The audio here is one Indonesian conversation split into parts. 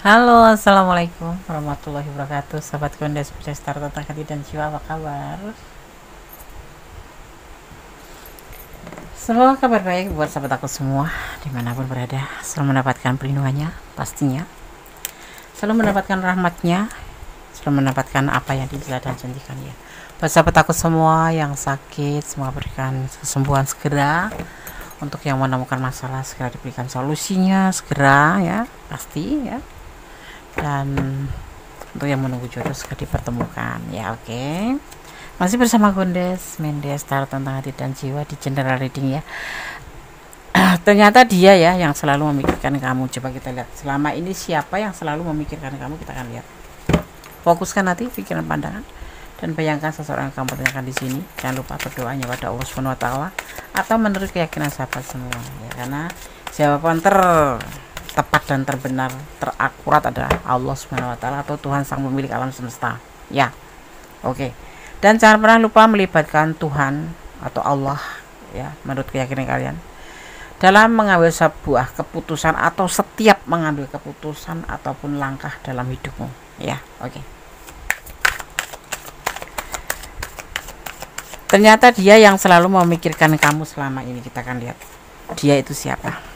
Halo, assalamualaikum warahmatullahi wabarakatuh. Sahabat Kondes Star tentang hati dan jiwa, apa kabar? Semoga kabar baik buat sahabat aku semua dimanapun berada. Selalu mendapatkan perlindungannya, pastinya. Selalu mendapatkan rahmatnya, selalu mendapatkan apa yang dia dan janjikan ya. Buat sahabat aku semua yang sakit, semoga berikan kesembuhan segera. Untuk yang menemukan masalah, segera diberikan solusinya segera ya, pasti ya. Dan untuk yang menunggu jodoh segera dipertemukan ya. Oke, masih bersama Gondes Mendes Star tentang hati dan jiwa di general reading ya. Ternyata dia ya yang selalu memikirkan kamu. Coba kita lihat selama ini siapa yang selalu memikirkan kamu. Kita akan lihat. Fokuskan hati, pikiran, pandangan, dan bayangkan seseorang yang kamu pertanyakan di sini. Jangan lupa berdoanya pada Allah Subhanahu wa taala atau menurut keyakinan sahabat semua ya, karena jawaban tepat dan terbenar, terakurat adalah Allah Subhanahu wa taala atau Tuhan sang pemilik alam semesta. Ya. Oke. Dan jangan pernah lupa melibatkan Tuhan atau Allah ya, menurut keyakinan kalian dalam mengambil sebuah keputusan atau setiap mengambil keputusan ataupun langkah dalam hidupmu. Ya, oke. Ternyata dia yang selalu memikirkan kamu selama ini. Kita akan lihat. Dia itu siapa?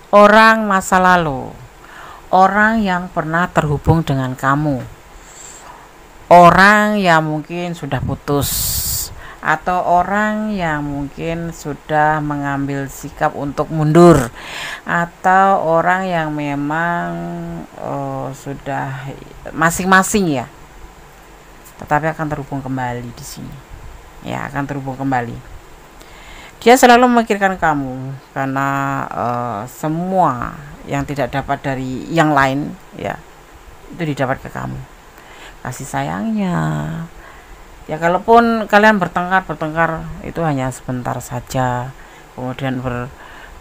Orang masa lalu, orang yang pernah terhubung dengan kamu, orang yang mungkin sudah putus, atau orang yang mungkin sudah mengambil sikap untuk mundur, atau orang yang memang sudah masing-masing ya, tetapi akan terhubung kembali di sini ya, akan terhubung kembali. Dia selalu memikirkan kamu karena semua yang tidak dapat dari yang lain ya, itu didapat ke kamu. Kasih sayangnya ya, kalaupun kalian bertengkar itu hanya sebentar saja, kemudian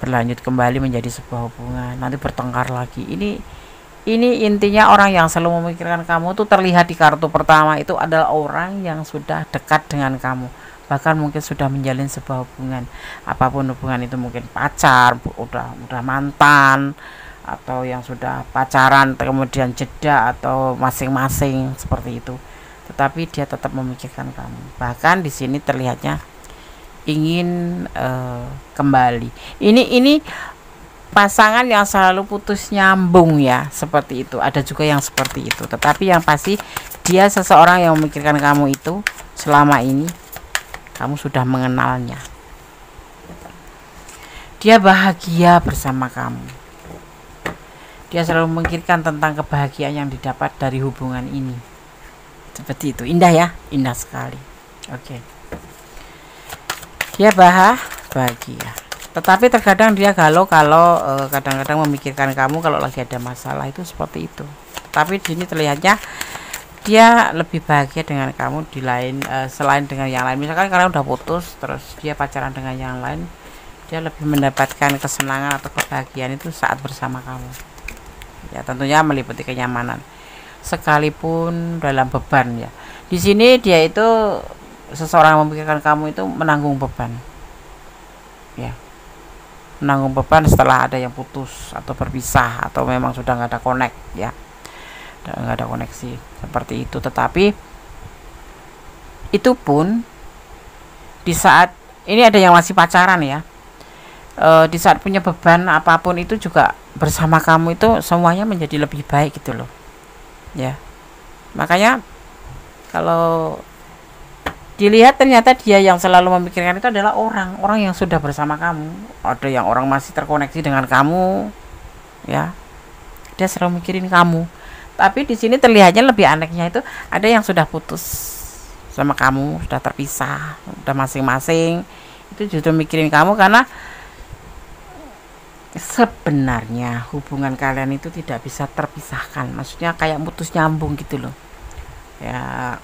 berlanjut kembali menjadi sebuah hubungan, nanti bertengkar lagi. Ini intinya orang yang selalu memikirkan kamu tuh terlihat di kartu pertama itu adalah orang yang sudah dekat dengan kamu, bahkan mungkin sudah menjalin sebuah hubungan, apapun hubungan itu, mungkin pacar, udah mantan, atau yang sudah pacaran kemudian jeda, atau masing-masing seperti itu. Tetapi dia tetap memikirkan kamu. Bahkan di sini terlihatnya ingin kembali. Ini pasangan yang selalu putus nyambung ya, seperti itu. Ada juga yang seperti itu. Tetapi yang pasti dia seseorang yang memikirkan kamu itu selama ini. Kamu sudah mengenalnya. Dia bahagia bersama kamu. Dia selalu memikirkan tentang kebahagiaan yang didapat dari hubungan ini. Seperti itu. Indah ya, indah sekali. Oke. Dia bahagia. Tetapi terkadang dia galau kalau kadang-kadang memikirkan kamu kalau lagi ada masalah, itu seperti itu. Tapi di sini terlihatnya dia lebih bahagia dengan kamu di lain selain dengan yang lain. Misalkan kalian udah putus terus dia pacaran dengan yang lain, dia lebih mendapatkan kesenangan atau kebahagiaan itu saat bersama kamu. Ya, tentunya meliputi kenyamanan sekalipun dalam beban ya. Di sini dia itu seseorang yang memikirkan kamu itu menanggung beban. Ya. Menanggung beban setelah ada yang putus atau berpisah atau memang sudah nggak ada connect ya, nggak ada koneksi seperti itu. Tetapi itu pun di saat ini ada yang masih pacaran ya, di saat punya beban apapun itu juga bersama kamu itu semuanya menjadi lebih baik gitu loh ya. Makanya kalau dilihat ternyata dia yang selalu memikirkan itu adalah orang yang sudah bersama kamu. Ada yang orang masih terkoneksi dengan kamu ya, dia selalu mikirin kamu. Tapi di sini terlihatnya lebih anehnya itu ada yang sudah putus sama kamu, sudah terpisah, sudah masing-masing, itu justru mikirin kamu karena sebenarnya hubungan kalian itu tidak bisa terpisahkan. Maksudnya kayak putus nyambung gitu loh ya.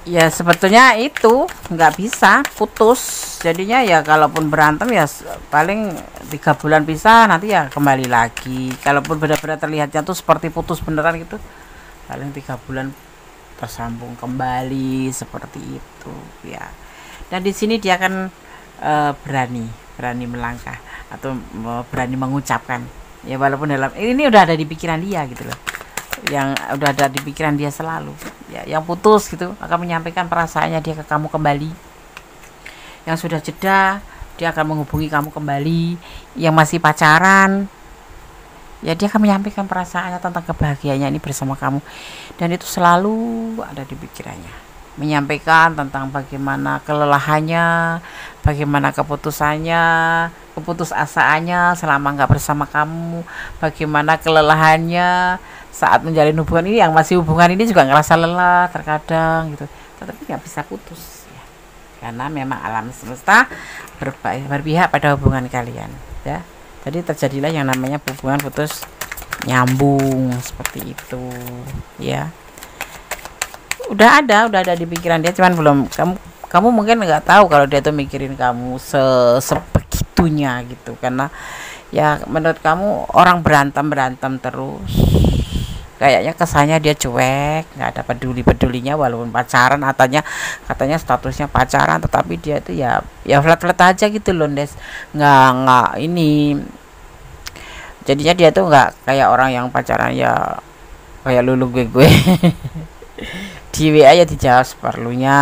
Ya sebetulnya itu nggak bisa putus, jadinya ya kalaupun berantem ya paling 3 bulan pisah, nanti ya kembali lagi. Kalaupun benar-benar terlihatnya tuh seperti putus beneran gitu, paling 3 bulan tersambung kembali seperti itu ya. Dan di sini dia akan berani melangkah atau berani mengucapkan. Ya walaupun dalam ini udah ada di pikiran dia gitu loh, yang udah ada di pikiran dia selalu ya. Yang putus gitu akan menyampaikan perasaannya dia ke kamu kembali, yang sudah jeda dia akan menghubungi kamu kembali, yang masih pacaran ya dia akan menyampaikan perasaannya tentang kebahagiaannya ini bersama kamu, dan itu selalu ada di pikirannya, menyampaikan tentang bagaimana kelelahannya, bagaimana keputusasaannya selama nggak bersama kamu, bagaimana kelelahannya saat menjalin hubungan ini, yang masih hubungan ini juga ngerasa lelah terkadang gitu, tetapi nggak bisa putus ya, karena memang alam semesta berpihak pada hubungan kalian ya. Jadi terjadilah yang namanya hubungan putus nyambung seperti itu ya. Udah ada di pikiran dia, cuman belum kamu mungkin nggak tahu kalau dia tuh mikirin kamu sebegitunya gitu, karena ya menurut kamu orang berantem terus, kayaknya kesannya dia cuek, nggak ada pedulinya walaupun pacaran, katanya statusnya pacaran, tetapi dia itu ya flat aja gitu loh Des, nggak ini, jadinya dia tuh nggak kayak orang yang pacaran ya kayak lulu gue di WA ya dijawab seperlunya,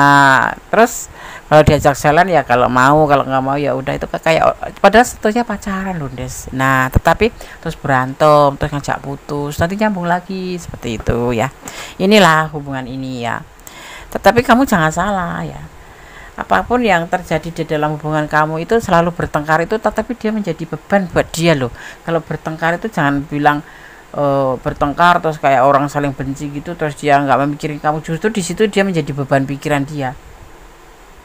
terus kalau diajak jalan ya kalau mau, kalau nggak mau ya udah, itu kayak padahal seterusnya pacaran loh Des. Nah tetapi terus berantem, terus ngajak putus, nanti nyambung lagi seperti itu ya. Inilah hubungan ini ya. Tetapi kamu jangan salah ya, apapun yang terjadi di dalam hubungan kamu itu selalu bertengkar itu, tetapi dia menjadi beban buat dia loh. Kalau bertengkar itu jangan bilang bertengkar terus kayak orang saling benci gitu, terus dia nggak memikirin kamu, justru di situ dia menjadi beban pikiran dia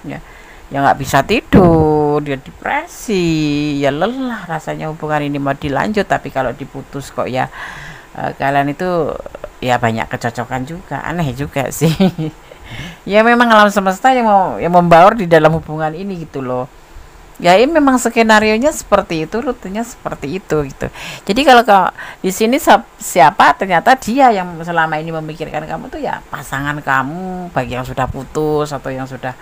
ya nggak bisa tidur, dia depresi ya, lelah rasanya hubungan ini mau dilanjut, tapi kalau diputus kok ya kalian itu ya banyak kecocokan juga, aneh juga sih ya memang alam semesta yang membaur di dalam hubungan ini gitu loh ya. Ini memang skenarionya seperti itu, rutenya seperti itu gitu. Jadi kalau di sini siapa, ternyata dia yang selama ini memikirkan kamu tuh ya pasangan kamu, bagi yang sudah putus atau yang sudah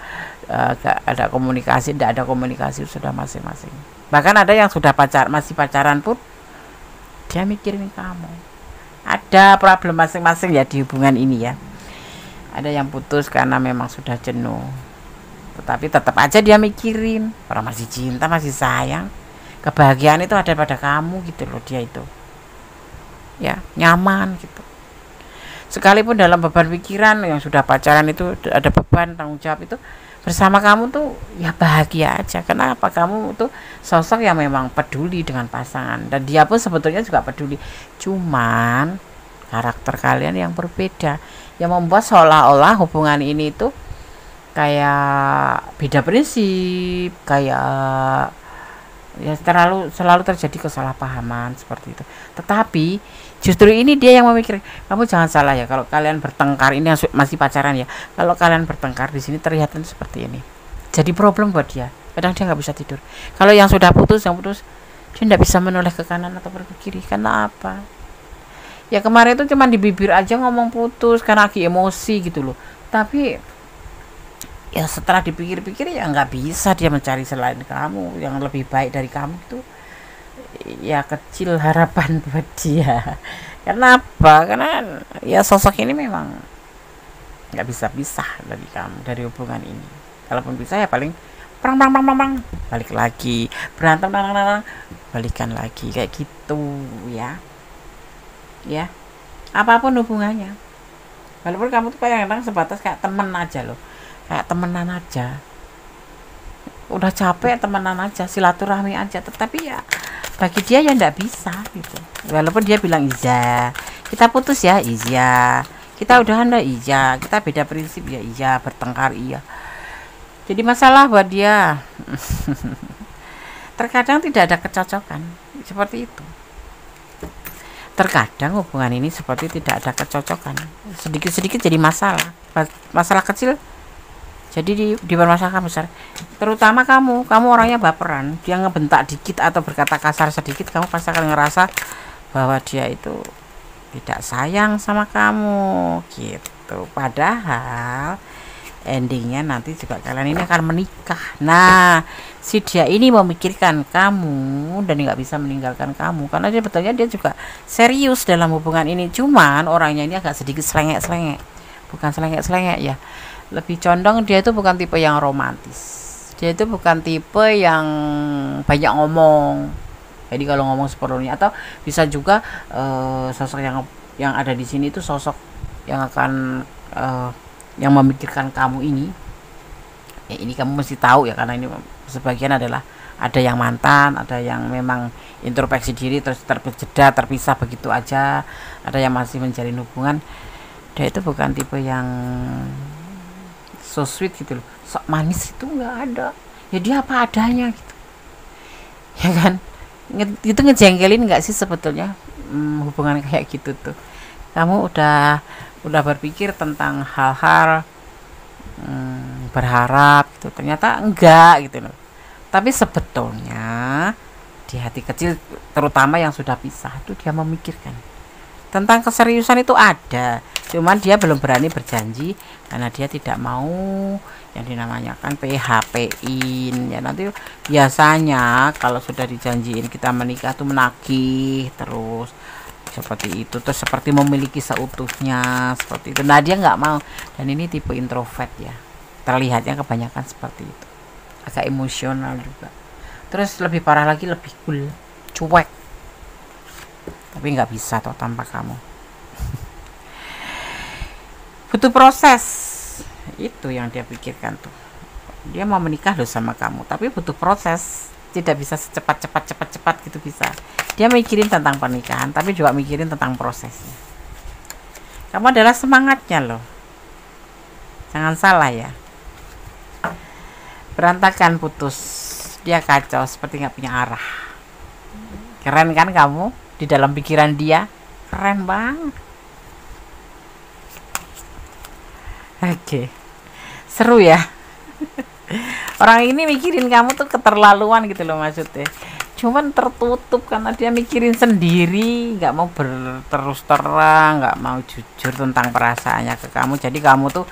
gak ada komunikasi, tidak ada komunikasi, sudah masing-masing. Bahkan ada yang sudah masih pacaran pun dia mikirin kamu. Ada problem masing-masing ya di hubungan ini ya. Ada yang putus karena memang sudah jenuh, tetapi tetap aja dia mikirin, orang masih cinta, masih sayang, kebahagiaan itu ada pada kamu gitu loh, dia itu ya nyaman gitu. Sekalipun dalam beban pikiran yang sudah pacaran itu ada beban tanggung jawab, itu bersama kamu tuh ya bahagia aja. Kenapa? Kamu tuh sosok yang memang peduli dengan pasangan, dan dia pun sebetulnya juga peduli, cuman karakter kalian yang berbeda yang membuat seolah-olah hubungan ini tuh kayak beda prinsip, kayak ya selalu terjadi kesalahpahaman seperti itu. Tetapi justru ini dia yang memikir, kamu jangan salah ya, kalau kalian bertengkar ini yang masih pacaran ya, kalau kalian bertengkar di sini terlihat seperti ini, jadi problem buat dia. Kadang dia nggak bisa tidur. Kalau yang sudah putus, dia nggak bisa menoleh ke kanan atau ke kiri. Karena apa? Ya kemarin itu cuma di bibir aja ngomong putus karena lagi emosi gitu loh. Tapi ya setelah dipikir-pikir ya nggak bisa dia mencari selain kamu yang lebih baik dari kamu, itu ya kecil harapan buat dia. Karena apa? Karena ya sosok ini memang nggak bisa pisah dari kamu, dari hubungan ini. Kalaupun bisa ya paling perang balik lagi, berantem balikan lagi, kayak gitu ya apapun hubungannya. Walaupun kamu tuh kadang-kadang sebatas kayak temen aja loh, kayak temenan aja, udah capek temenan aja, silaturahmi aja, tetapi ya bagi dia ya ndak bisa gitu. Walaupun dia bilang iya kita putus ya, iya kita udahan dah, iya kita beda prinsip ya, iya bertengkar iya, jadi masalah buat dia. Terkadang tidak ada kecocokan seperti itu. Terkadang hubungan ini seperti tidak ada kecocokan, sedikit-sedikit jadi masalah kecil jadi dipermasalahkan besar. Terutama kamu orangnya baperan, dia ngebentak dikit atau berkata kasar sedikit, kamu pasti akan ngerasa bahwa dia itu tidak sayang sama kamu gitu. Padahal endingnya nanti juga kalian ini akan menikah. Nah, si dia ini memikirkan kamu dan nggak bisa meninggalkan kamu karena dia betulnya dia juga serius dalam hubungan ini. Cuman orangnya ini agak sedikit selengek-selengek, bukan selengek-selengek ya, lebih condong dia itu bukan tipe yang romantis, dia itu bukan tipe yang banyak ngomong. Jadi kalau ngomong seperlunya, atau bisa juga sosok yang ada di sini itu sosok yang akan yang memikirkan kamu ini. Ya, ini kamu mesti tahu ya, karena ini sebagian adalah ada yang mantan, ada yang memang introspeksi diri terus terjeda terpisah begitu aja, ada yang masih menjalin hubungan. Dia itu bukan tipe yang so sweet gitu loh, sok manis itu nggak ada, ya dia apa adanya gitu ya kan. Itu ngejengkelin nggak sih sebetulnya hubungan kayak gitu tuh. Kamu udah berpikir tentang hal-hal berharap gitu, ternyata enggak gitu loh. Tapi sebetulnya di hati kecil, terutama yang sudah pisah, itu dia memikirkan tentang keseriusan itu ada, cuman dia belum berani berjanji karena dia tidak mau yang dinamanya kan PHP-in ya. Nanti biasanya kalau sudah dijanjiin kita menikah tuh menagih terus seperti itu, terus seperti memiliki seutuhnya seperti itu. Nah dia nggak mau, dan ini tipe introvert ya, terlihatnya kebanyakan seperti itu, agak emosional juga. Terus lebih parah lagi, lebih cool, cuek, tapi nggak bisa toh tanpa kamu. Butuh proses, itu yang dia pikirkan tuh. Dia mau menikah loh sama kamu, tapi butuh proses, tidak bisa cepat gitu bisa. Dia mikirin tentang pernikahan, tapi juga mikirin tentang prosesnya. Kamu adalah semangatnya loh, jangan salah ya. Berantakan, putus, dia kacau, seperti nggak punya arah. Keren kan kamu di dalam pikiran dia? Keren banget. Oke, seru ya. Orang ini mikirin kamu tuh keterlaluan gitu loh maksudnya. Cuman tertutup karena dia mikirin sendiri, nggak mau berterus terang, nggak mau jujur tentang perasaannya ke kamu. Jadi kamu tuh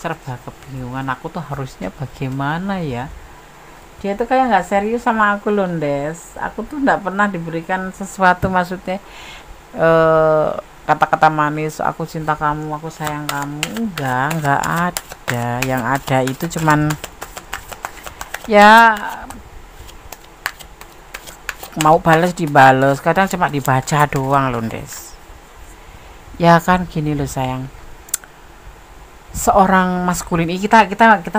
serba kebingungan, aku tuh harusnya bagaimana ya. Dia tuh kayak nggak serius sama aku loh, Des. Aku tuh nggak pernah diberikan sesuatu, maksudnya kata-kata manis, aku cinta kamu, aku sayang kamu. Nggak ada. Yang ada itu cuman ya mau balas dibales, kadang cuma dibaca doang loh, Des. Ya kan gini loh sayang, seorang maskulin ini kita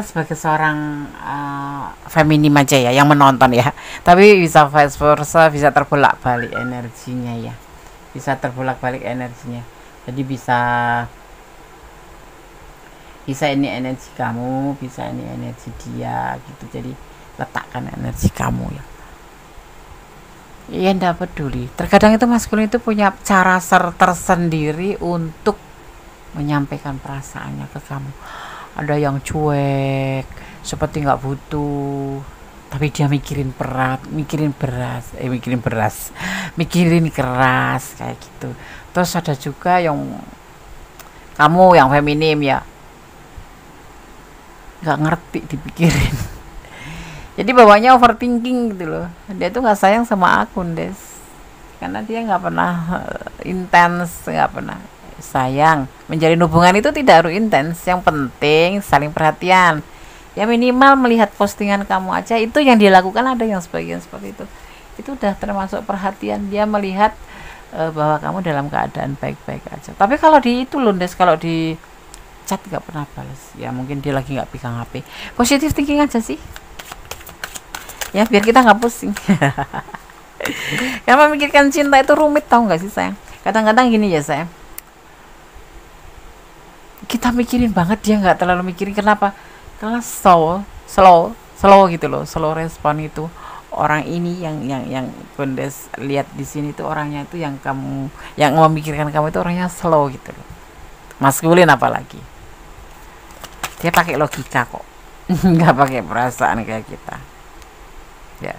sebagai seorang feminim aja ya yang menonton ya, tapi bisa vice versa, bisa terbolak-balik energinya ya, bisa terbolak-balik energinya. Jadi bisa ini energi kamu, bisa ini energi dia gitu. Jadi letakkan energi kamu ya. Iya, ndak peduli. Terkadang itu maskulin itu punya cara tersendiri untuk menyampaikan perasaannya ke kamu. Ada yang cuek, seperti nggak butuh, tapi dia mikirin keras kayak gitu. Terus ada juga yang kamu yang feminim ya, nggak ngerti dipikirin. Jadi bawahnya overthinking gitu loh. Dia tuh nggak sayang sama aku, Des, karena dia nggak pernah intens, nggak pernah sayang. Menjalin hubungan itu tidak harus intens, yang penting saling perhatian. Ya minimal melihat postingan kamu aja, itu yang dia lakukan. Ada yang sebagian seperti itu udah termasuk perhatian. Dia melihat bahwa kamu dalam keadaan baik-baik aja. Tapi kalau di itu loh, Des, kalau di chat nggak pernah balas, ya mungkin dia lagi nggak pegang HP. Positif thinking aja sih ya, biar kita nggak pusing. Karena memikirkan cinta itu rumit, tahu nggak sih sayang? Kadang-kadang gini ya sayang, kita mikirin banget, dia nggak terlalu mikirin. Kenapa? Karena slow gitu loh, slow respon itu. Orang ini yang Bondes lihat di sini tuh, orangnya itu yang memikirkan kamu itu orangnya slow gitu loh. Maskulin apalagi, dia pakai logika kok, nggak pakai perasaan kayak kita ya.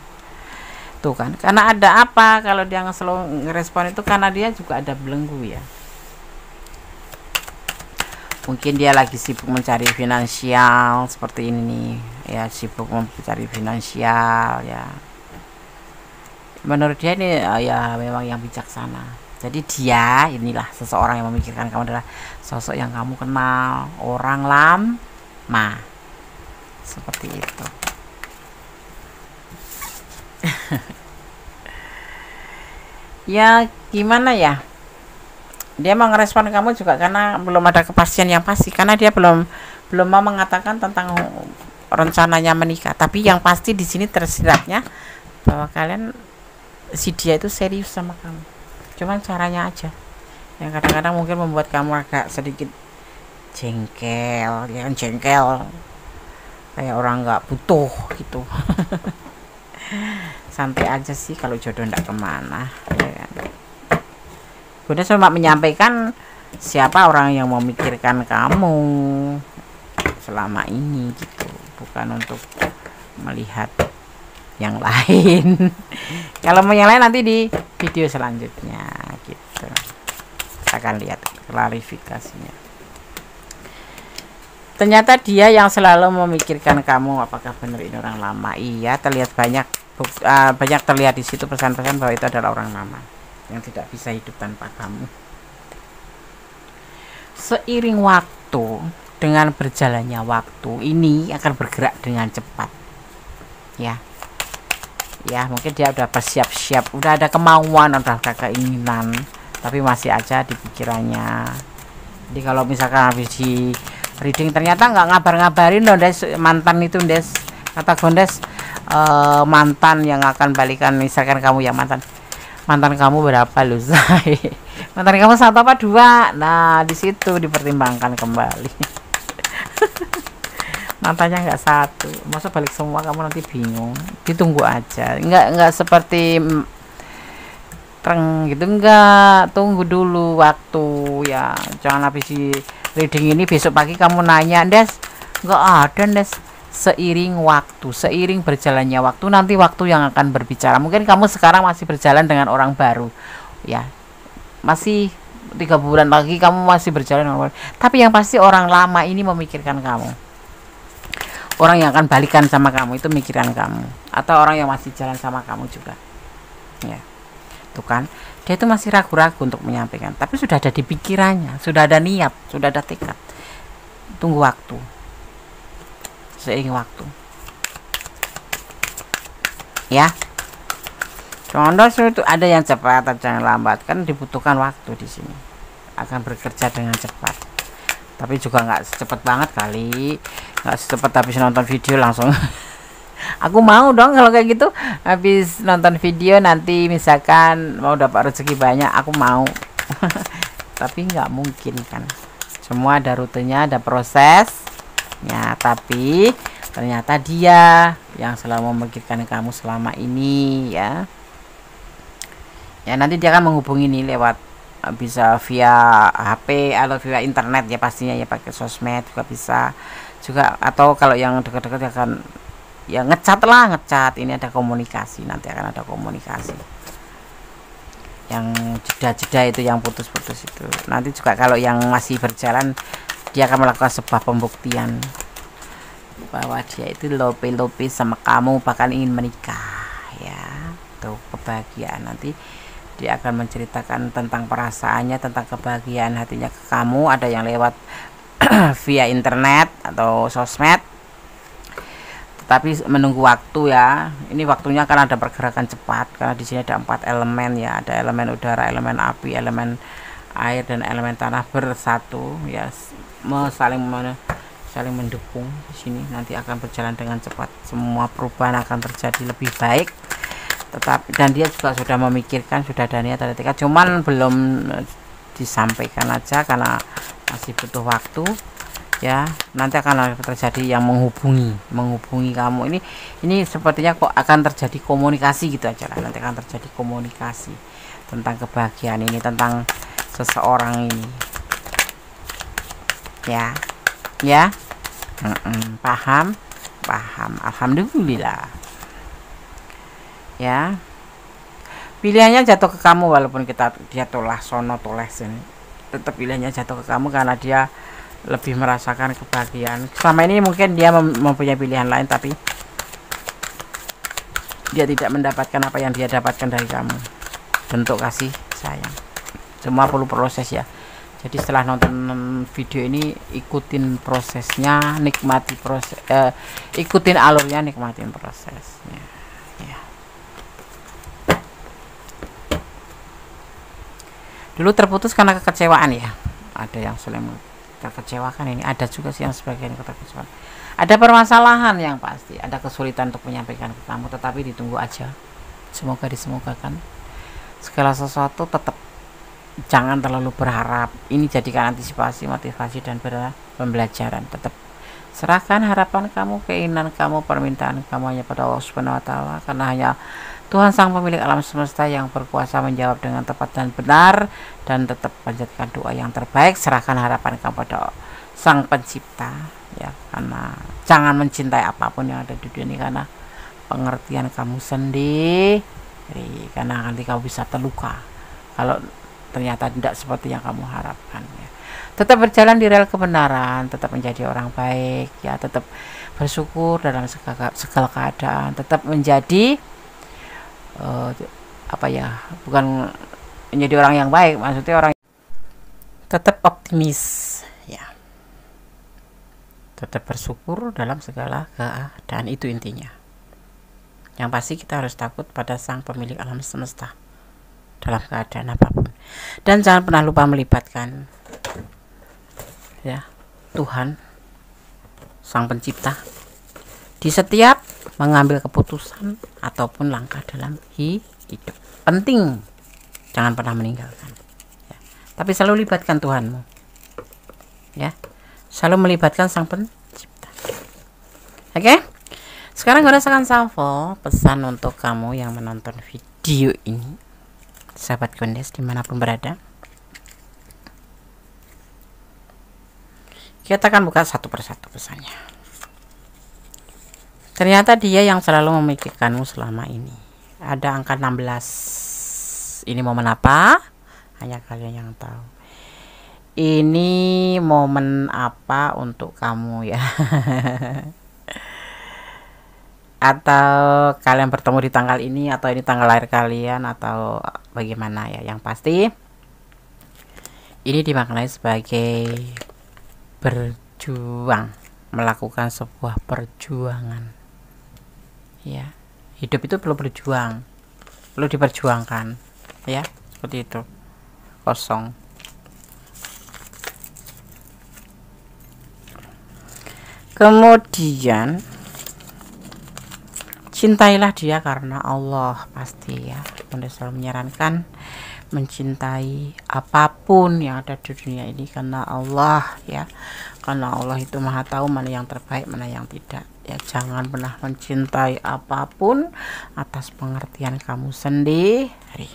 Tuh kan, karena ada apa kalau dia ngerespon itu, karena dia juga ada belenggu ya. Mungkin dia lagi sibuk mencari finansial seperti ini nih ya, sibuk mencari finansial ya. Menurut dia ini ya memang yang bijaksana. Jadi dia inilah seseorang yang memikirkan kamu, adalah sosok yang kamu kenal orang lama seperti itu. Ya gimana ya, dia mau ngerespon kamu juga karena belum ada kepastian yang pasti, karena dia belum mau mengatakan tentang rencananya menikah. Tapi yang pasti di sini tersiratnya bahwa kalian, si dia itu serius sama kamu, cuman caranya aja yang kadang-kadang mungkin membuat kamu agak sedikit jengkel, ya kan, jengkel kayak orang nggak butuh gitu. Santai aja sih kalau jodoh ndak kemana ya kan. Bunda cuma menyampaikan siapa orang yang memikirkan kamu selama ini gitu, bukan untuk melihat yang lain. Kalau mau yang lain nanti di video selanjutnya gitu, kita akan lihat klarifikasinya. Ternyata dia yang selalu memikirkan kamu. Apakah benar ini orang lama? Iya, terlihat banyak terlihat di situ pesan-pesan bahwa itu adalah orang lama yang tidak bisa hidup tanpa kamu. Seiring waktu, dengan berjalannya waktu, ini akan bergerak dengan cepat ya. Ya mungkin dia udah bersiap-siap, udah ada kemauan, udah ada keinginan, tapi masih aja di pikirannya. Jadi kalau misalkan habis di reading ternyata nggak ngabar-ngabarin loh Des, mantan itu Des, kata Gondes, mantan yang akan balikan, misalkan kamu yang mantan kamu berapa lu say? Mantan kamu 1 apa 2? Nah di situ dipertimbangkan kembali. Mantannya nggak 1, masa balik semua, kamu nanti bingung. Ditunggu aja, nggak seperti gitu, enggak, tunggu dulu waktu ya. Jangan habis di reading ini besok pagi kamu nanya, Des, nggak ada Des. Seiring waktu, seiring berjalannya waktu, nanti waktu yang akan berbicara. Mungkin kamu sekarang masih berjalan dengan orang baru ya, masih 3 bulan lagi kamu masih berjalan dengan orang baru. Tapi yang pasti orang lama ini memikirkan kamu, orang yang akan balikan sama kamu itu mikiran kamu, atau orang yang masih jalan sama kamu juga ya. Tuh kan, dia itu masih ragu-ragu untuk menyampaikan, tapi sudah ada di pikirannya, sudah ada niat, sudah ada tekad. Tunggu waktu, seiring waktu ya. Contoh itu ada yang cepat, ada yang lambat, kan dibutuhkan waktu di sini. Akan bekerja dengan cepat, tapi juga nggak secepat banget kali, nggak secepat habis nonton video langsung. Aku mau dong kalau kayak gitu, habis nonton video nanti misalkan mau dapat rezeki banyak, aku mau. Tapi nggak mungkin kan, semua ada rutenya, ada prosesnya. Tapi ternyata dia yang selalu memikirkan kamu selama ini ya. Ya nanti dia akan menghubungi nih lewat, bisa via HP atau via internet ya pastinya ya, pakai sosmed juga bisa juga, atau kalau yang dekat-dekat akan ya ngecat lah, ngecat. Ini ada komunikasi, nanti akan ada komunikasi. Yang jeda-jeda itu, yang putus-putus itu nanti juga. Kalau yang masih berjalan, dia akan melakukan sebuah pembuktian bahwa dia itu lope-lope sama kamu, bahkan ingin menikah ya. Tuh kebahagiaan, nanti dia akan menceritakan tentang perasaannya, tentang kebahagiaan hatinya ke kamu. Ada yang lewat via internet atau sosmed, tapi menunggu waktu ya. Ini waktunya akan ada pergerakan cepat, karena di sini ada 4 elemen ya, ada elemen udara, elemen api, elemen air, dan elemen tanah bersatu ya, saling mendukung. Di sini nanti akan berjalan dengan cepat, semua perubahan akan terjadi lebih baik. Tetapi dan dia juga sudah memikirkan, sudah ada niat, ada tekad, cuman belum disampaikan aja karena masih butuh waktu ya. Nanti akan terjadi yang menghubungi kamu. Ini sepertinya kok akan terjadi komunikasi gitu aja lah. Nanti akan terjadi komunikasi tentang kebahagiaan ini, tentang seseorang ini ya. Paham, alhamdulillah ya. Pilihannya jatuh ke kamu, walaupun dia tolak sono toleh sini, tetap pilihannya jatuh ke kamu, karena dia lebih merasakan kebahagiaan. Selama ini mungkin dia mempunyai pilihan lain, tapi dia tidak mendapatkan apa yang dia dapatkan dari kamu, bentuk kasih sayang. Semua perlu proses ya. Jadi setelah nonton video ini, ikutin prosesnya, nikmati proses, ikutin alurnya, nikmatin prosesnya ya. Dulu terputus karena kekecewaan ya, ada yang saling terkecewakan, ini ada juga sih yang sebagian kekecewaan. Ada permasalahan yang pasti, ada kesulitan untuk menyampaikan ke kamu, tetapi ditunggu aja. Semoga disemogakan. Segala sesuatu tetap jangan terlalu berharap. Ini jadikan antisipasi, motivasi, dan pembelajaran. Tetap serahkan harapan kamu, keinginan kamu, permintaan kamu hanya pada Allah Subhanahu wa Ta'ala, karena hanya Tuhan sang pemilik alam semesta yang berkuasa menjawab dengan tepat dan benar. Dan tetap panjatkan doa yang terbaik, serahkan harapan kamu pada sang pencipta ya, karena jangan mencintai apapun yang ada di dunia ini karena pengertian kamu sendiri, karena nanti kamu bisa terluka kalau ternyata tidak seperti yang kamu harapkan ya. Tetap berjalan di rel kebenaran, tetap menjadi orang baik ya, tetap bersyukur dalam segala keadaan, tetap menjadi bukan menjadi orang yang baik, maksudnya orang tetap optimis ya, tetap bersyukur dalam segala keadaan, itu intinya. Yang pasti kita harus takut pada sang pemilik alam semesta dalam keadaan apapun, dan jangan pernah lupa melibatkan ya Tuhan sang pencipta di setiap mengambil keputusan ataupun langkah dalam hidup. Penting, jangan pernah meninggalkan ya. Tapi selalu libatkan Tuhanmu ya, selalu melibatkan sang pencipta. Oke? Sekarang gue rasakan shuffle pesan untuk kamu yang menonton video ini, sahabat Gondes dimanapun berada. Kita akan buka satu persatu pesannya. Ternyata dia yang selalu memikirkanmu selama ini. Ada angka 16. Ini momen apa? Hanya kalian yang tahu. Ini momen apa untuk kamu ya? Atau kalian bertemu di tanggal ini, atau ini tanggal lahir kalian, atau bagaimana ya. Yang pasti ini dimaknai sebagai berjuang, melakukan sebuah perjuangan ya. Hidup itu perlu berjuang, perlu diperjuangkan ya, seperti itu. Kosong. Kemudian cintailah dia karena Allah, pasti ya. Bunda selalu menyarankan mencintai apapun yang ada di dunia ini karena Allah ya, karena Allah itu maha tahu mana yang terbaik, mana yang tidak ya. Jangan pernah mencintai apapun atas pengertian kamu sendiri.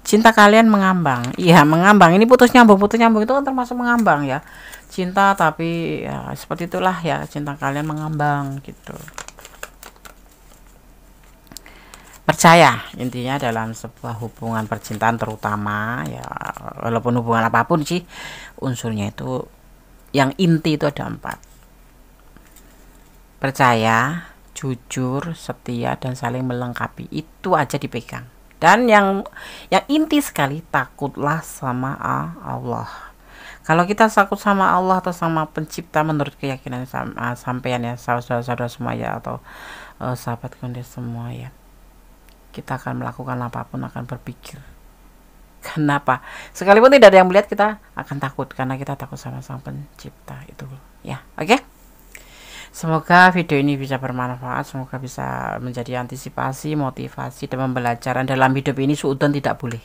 Cinta kalian mengambang, iya mengambang. Ini putus nyambung itu kan termasuk mengambang ya. Cinta tapi ya seperti itulah ya, cinta kalian mengambang gitu. Percaya intinya dalam sebuah hubungan percintaan terutama ya, walaupun hubungan apapun sih, unsurnya itu yang inti itu ada 4. Percaya, jujur, setia, dan saling melengkapi. Itu aja dipegang. Dan yang inti sekali, takutlah sama Allah. Kalau kita takut sama Allah atau sama pencipta, menurut keyakinan sampean ya, saudara-saudara semua ya, atau sahabat Gondes semua ya, kita akan melakukan apapun, akan berpikir. Kenapa? Sekalipun tidak ada yang melihat, kita akan takut karena kita takut sama sang pencipta itu ya. Oke? Semoga video ini bisa bermanfaat, semoga bisa menjadi antisipasi, motivasi, dan pembelajaran. Dalam hidup ini suudzon tidak boleh,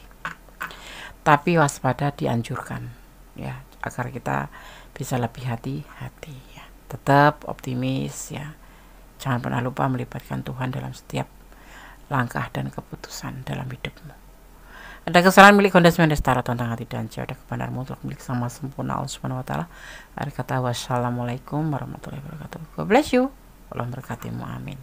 tapi waspada dianjurkan ya, agar kita bisa lebih hati-hati ya. Tetap optimis ya. Jangan pernah lupa melibatkan Tuhan dalam setiap langkah dan keputusan dalam hidupmu. Ada kesalahan milik Gondes Mendestara tentang hati dan jiwa, ada kebenaran mutlak milik sama sempurna Allah Subhanahu wa Ta'ala. Akhir kata, wassalamualaikum warahmatullahi wabarakatuh. God bless you. Allah memberkatimu. Amin.